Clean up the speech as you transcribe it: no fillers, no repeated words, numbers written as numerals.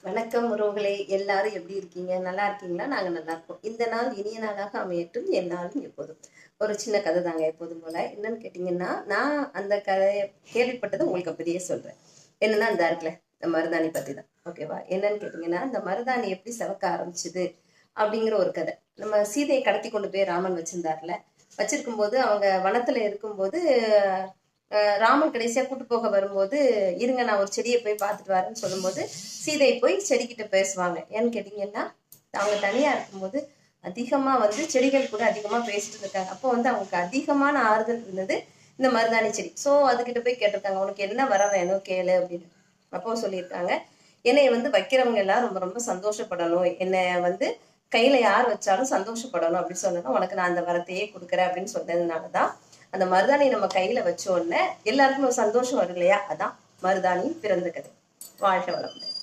வணக்கம் உறவுகளே, எல்லாரும் எப்படி இருக்கீங்க? நல்லா இருக்கீங்களா? நாங்க நல்லா இருக்கோம். இந்த நாள் இனிய நாளாக அமையட்டும், எந்நாளும் எப்போதும். ஒரு சின்ன கதை தாங்க எப்போதும் போல. என்னன்னு கேட்டீங்கன்னா, நான் அந்த கதையை கேள்விப்பட்டதை உங்களுக்கு அப்படியே சொல்றேன். என்னன்னா இந்த இருக்குல்ல, இந்த மருதாணி பத்தி தான். ஓகேவா? என்னன்னு கேட்டீங்கன்னா, இந்த மருதாணி எப்படி சிவக்க ஆரம்பிச்சுது அப்படிங்கிற ஒரு கதை. நம்ம சீதையை கடத்தி கொண்டு போய் ராமன் வச்சிருந்தாருல, வச்சிருக்கும் போது அவங்க வனத்துல இருக்கும்போது ராமன் கடைசியா கூட்டு போக வரும்போது, இருங்க நான் ஒரு செடியை போய் பார்த்துட்டு வரேன்னு சொல்லும்போது, சீதை போய் செடிகிட்ட பேசுவாங்க. ஏன்னு கேட்டீங்கன்னா, அவங்க தனியா இருக்கும்போது அதிகமா செடிகள் கூட அதிகமா பேசிட்டு இருக்காங்க. அப்போ அவங்களுக்கு அதிகமான ஆறுதல் இருந்தது இந்த மருதாணி செடி. ஸோ அதுகிட்ட போய் கேட்டிருக்காங்க, உனக்கு என்ன வர வேணும் கேளு அப்படின்னு. அப்போ சொல்லியிருக்காங்க, என்னைய வைக்கிறவங்க எல்லாம் ரொம்ப ரொம்ப சந்தோஷப்படணும், என்னை கையில யார் வச்சாலும் சந்தோஷப்படணும் அப்படின்னு சொன்னா உனக்கு நான் அந்த வரத்தையே கொடுக்குறேன் அப்படின்னு சொன்னதுனாலதான் அந்த மருதாணி நம்ம கையில வச்ச உடனே எல்லாருக்கும் ஒரு சந்தோஷம் வரும் இல்லையா? அதான் மருதாணி பிறந்த கதை. வாழ்க வளமுடன்.